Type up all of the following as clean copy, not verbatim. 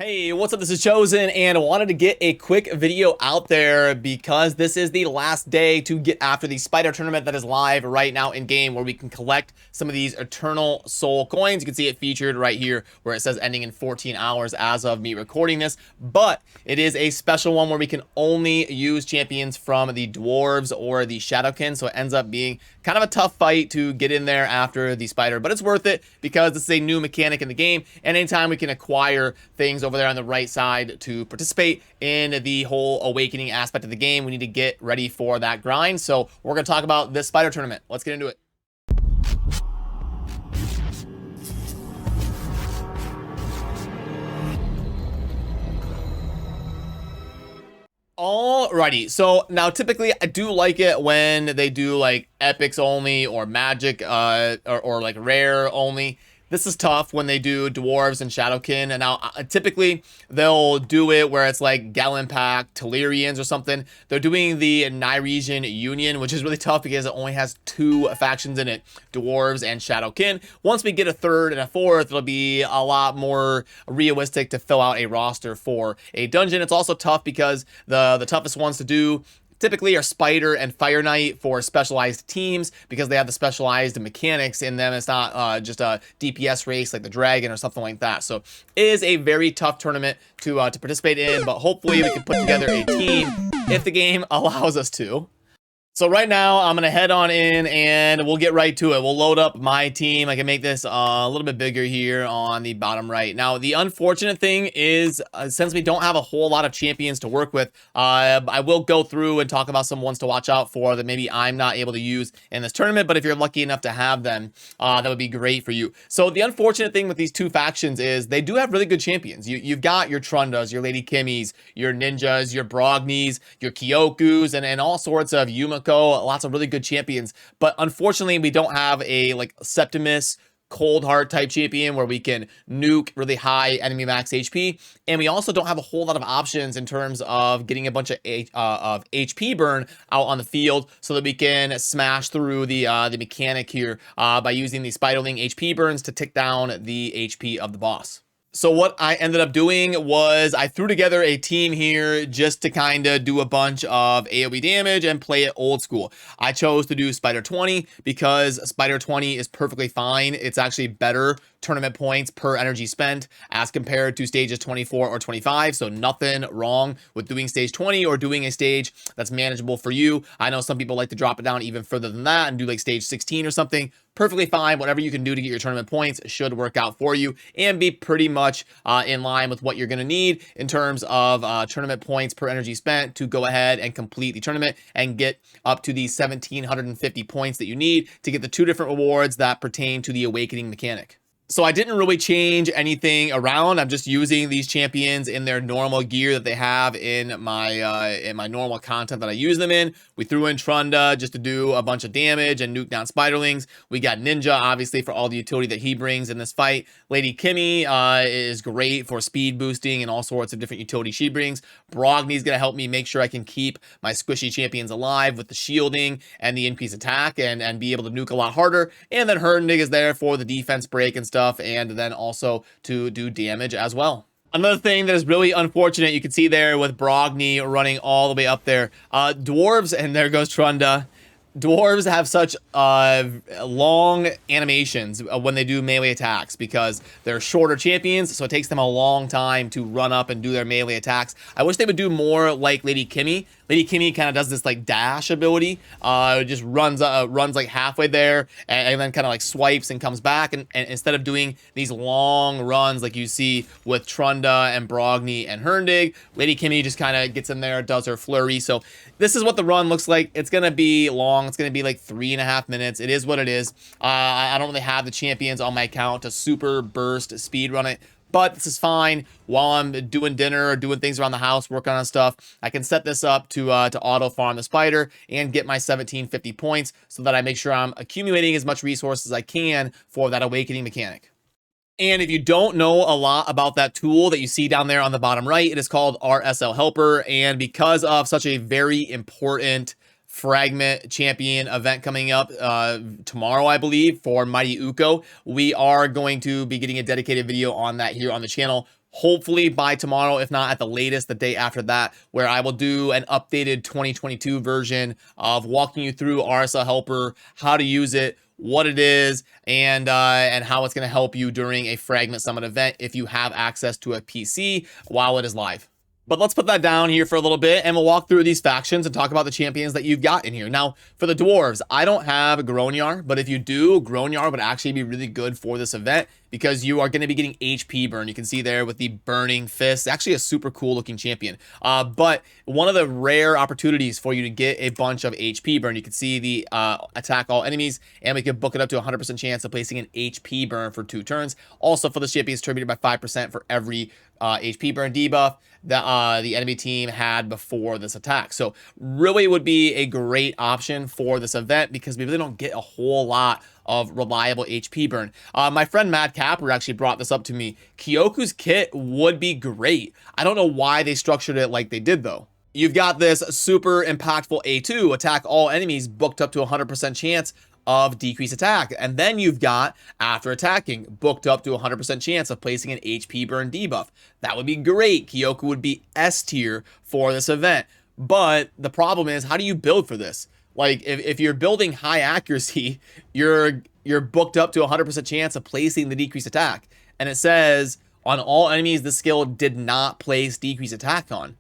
Hey, what's up? This is Chosen, and I wanted to get a quick video out there because this is the last day to get after the Spider tournament that is live right now in game, where we can collect some of these Eternal Soul coins. You can see it featured right here where it says ending in 14 hours as of me recording this, but it is a special one where we can only use champions from the Dwarves or the Shadowkin, so it ends up being kind of a tough fight to get in there after the Spider, but it's worth it because this is a new mechanic in the game, and anytime we can acquire things over there on the right side to participate in the whole awakening aspect of the game, we need to get ready for that grind. So we're going to talk about this Spider tournament. Let's get into it. Alrighty, so now typically I do like it when they do like epics only or magic or like rare only. This is tough when they do dwarves and shadowkin, and now typically they'll do it where it's like Gallon Pack, Telerians or something. They're doing the Nyresian Union, which is really tough because it only has 2 factions in it, dwarves and shadowkin. Once we get a third and a fourth, it'll be a lot more realistic to fill out a roster for a dungeon. It's also tough because the toughest ones to do typically are Spider and Fire Knight for specialized teams because they have the specialized mechanics in them. It's not just a DPS race like the Dragon or something like that. So it is a very tough tournament to participate in, but hopefully we can put together a team if the game allows us to. So right now, I'm going to head on in and we'll get right to it. We'll load up my team. I can make this a little bit bigger here on the bottom right. Now, the unfortunate thing is, since we don't have a whole lot of champions to work with, I will go through and talk about some ones to watch out for that maybe I'm not able to use in this tournament. But if you're lucky enough to have them, that would be great for you. So the unfortunate thing with these 2 factions is they do have really good champions. You've got your Trundas, your Lady Kimmies, your Ninjas, your Brognies, your Kyokus, and all sorts of Yumiko. Lots of really good champions, but unfortunately we don't have a like Septimus Cold Heart type champion where we can nuke really high enemy max HP, and we also don't have a whole lot of options in terms of getting a bunch of HP burn out on the field so that we can smash through the mechanic here by using the Spiderling HP burns to tick down the HP of the boss. So what I ended up doing was I threw together a team here just to kind of do a bunch of AoE damage and play it old school. I chose to do Spider 20 because Spider 20 is perfectly fine. It's actually better tournament points per energy spent as compared to stages 24 or 25. So nothing wrong with doing stage 20 or doing a stage that's manageable for you. I know some people like to drop it down even further than that and do like stage 16 or something. Perfectly fine. Whatever you can do to get your tournament points should work out for you and be pretty much in line with what you're going to need in terms of tournament points per energy spent to go ahead and complete the tournament and get up to the 1,750 points that you need to get the 2 different rewards that pertain to the awakening mechanic. So I didn't really change anything around. I'm just using these champions in their normal gear that they have in my normal content that I use them in. We threw in Trunda just to do a bunch of damage and nuke down Spiderlings. We got Ninja, obviously, for all the utility that he brings in this fight. Lady Kimmy is great for speed boosting and all sorts of different utility she brings. Brogni is going to help me make sure I can keep my squishy champions alive with the shielding and the increased attack and be able to nuke a lot harder. And then Hernig is there for the defense break and stuff, and then also to do damage as well. Another thing that is really unfortunate, you can see there with Brogni running all the way up there. Dwarves, and there goes Trunda. Dwarves have such long animations when they do melee attacks because they're shorter champions, so it takes them a long time to run up and do their melee attacks. I wish they would do more like Lady Kimmy. Lady Kimmy kind of does this like dash ability, just runs like halfway there and then kind of like swipes and comes back, and instead of doing these long runs like you see with Trunda and Brogni and Hernig, Lady Kimmy just kind of gets in there, does her flurry. So this is what the run looks like. It's gonna be long. It's gonna be like 3.5 minutes. It is what it is. I don't really have the champions on my account to super burst speed run it, but this is fine. While I'm doing dinner or doing things around the house, working on stuff, I can set this up to auto farm the Spider and get my 1,750 points so that I make sure I'm accumulating as much resources as I can for that awakening mechanic. And if you don't know a lot about that tool that you see down there on the bottom right, it is called RSL Helper. And because of such a very important Fragment Champion event coming up tomorrow, I believe, for Mighty Uko, we are going to be getting a dedicated video on that here on the channel hopefully by tomorrow, if not at the latest, the day after that, where I will do an updated 2022 version of walking you through RSL Helper, how to use it, what it is, and how it's going to help you during a Fragment Summit event if you have access to a PC while it is live. But let's put that down here for a little bit, and we'll walk through these factions and talk about the champions that you've got in here. Now, for the dwarves, I don't have Gronyar, but if you do, Gronyar would actually be really good for this event because you are going to be getting HP burn. You can see there with the burning fist, actually a super cool looking champion. But one of the rare opportunities for you to get a bunch of HP burn, you can see the attack all enemies, and we can book it up to 100% chance of placing an HP burn for 2 turns. Also, for the champion, it's distributed by 5% for every HP burn debuff that the enemy team had before this attack. So really would be a great option for this event because we really don't get a whole lot of reliable HP burn. My friend Matt Capper actually brought this up to me. Kyoku's kit would be great. I don't know why they structured it like they did though. You've got this super impactful A2, attack all enemies, booked up to 100% chance of decreased attack. And then you've got, after attacking, booked up to 100% chance of placing an HP burn debuff. That would be great. Kyoku would be S tier for this event. But the problem is, how do you build for this? Like, if you're building high accuracy, you're booked up to 100% chance of placing the decreased attack. And it says, on all enemies, the skill did not place decreased attack on.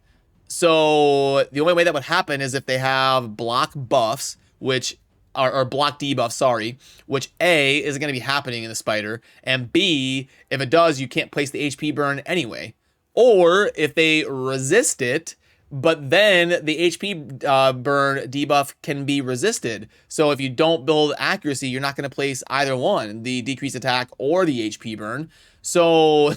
So the only way that would happen is if they have block buffs, which or block debuff, sorry, which A, isn't going to be happening in the spider, and B, if it does, you can't place the HP burn anyway. Or if they resist it, but then the HP burn debuff can be resisted. So if you don't build accuracy, you're not going to place either one, the decreased attack or the HP burn. So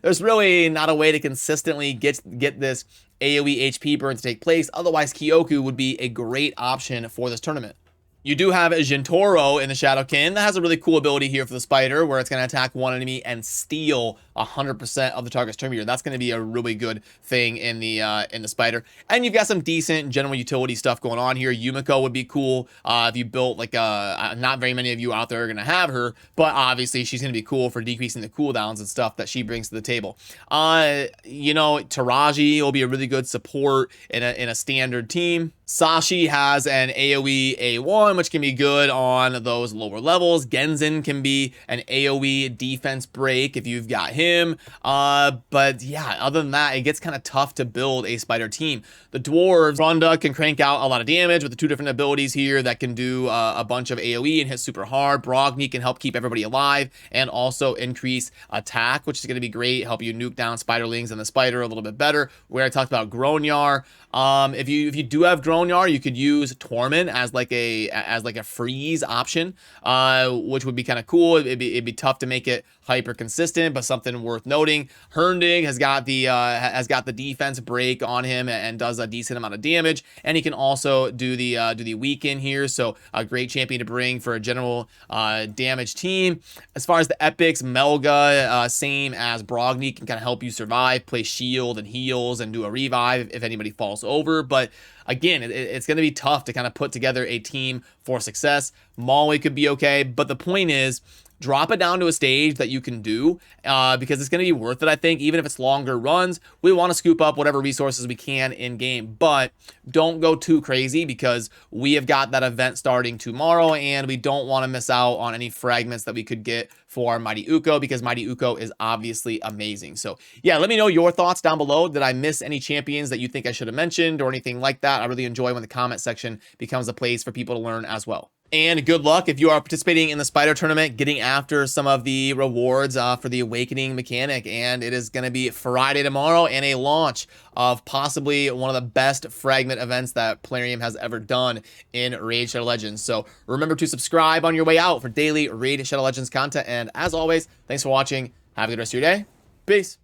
there's really not a way to consistently get this AoE HP burn to take place. Otherwise, Kyoku would be a great option for this tournament. You do have a Gentoro in the Shadowkin that has a really cool ability here for the spider where it's going to attack one enemy and steal 100% of the target's turn meter. That's going to be a really good thing in the spider. And you've got some decent general utility stuff going on here. Yumiko would be cool if you built like not very many of you out there are going to have her, but obviously she's going to be cool for decreasing the cooldowns and stuff that she brings to the table. You know, Taraji will be a really good support in a standard team. Sashi has an AoE A1, which can be good on those lower levels. Genzen can be an AoE defense break if you've got him. But yeah, other than that, it gets kind of tough to build a spider team. The dwarves, Ronda can crank out a lot of damage with the 2 different abilities here that can do a bunch of AoE and hit super hard. Brogni can help keep everybody alive and also increase attack, which is going to be great, help you nuke down spiderlings and the spider a little bit better. Where I talked about Gronyar. If you do have Gronyar, you could use Torment as like a freeze option, which would be kind of cool. It'd be tough to make it hyper consistent, but something worth noting. Hernding has got the defense break on him and does a decent amount of damage, and he can also do the weaken here. So a great champion to bring for a general damage team. As far as the epics, Melga, same as Brogni, can kind of help you survive, play shield and heals, and do a revive if anybody falls over. But again, it's going to be tough to kind of put together a team for success. Molly could be okay, but the point is, drop it down to a stage that you can do because it's going to be worth it, I think. Even if it's longer runs, we want to scoop up whatever resources we can in game, but don't go too crazy because we have got that event starting tomorrow and we don't want to miss out on any fragments that we could get for Mighty Uko because Mighty Uko is obviously amazing. So yeah, let me know your thoughts down below. Did I miss any champions that you think I should have mentioned or anything like that? I really enjoy when the comment section becomes a place for people to learn as well. And good luck if you are participating in the Spider Tournament, getting after some of the rewards for the Awakening mechanic. And it is going to be Friday tomorrow and a launch of possibly one of the best fragment events that Plarium has ever done in Raid Shadow Legends. So remember to subscribe on your way out for daily Raid Shadow Legends content. And as always, thanks for watching. Have a good rest of your day. Peace.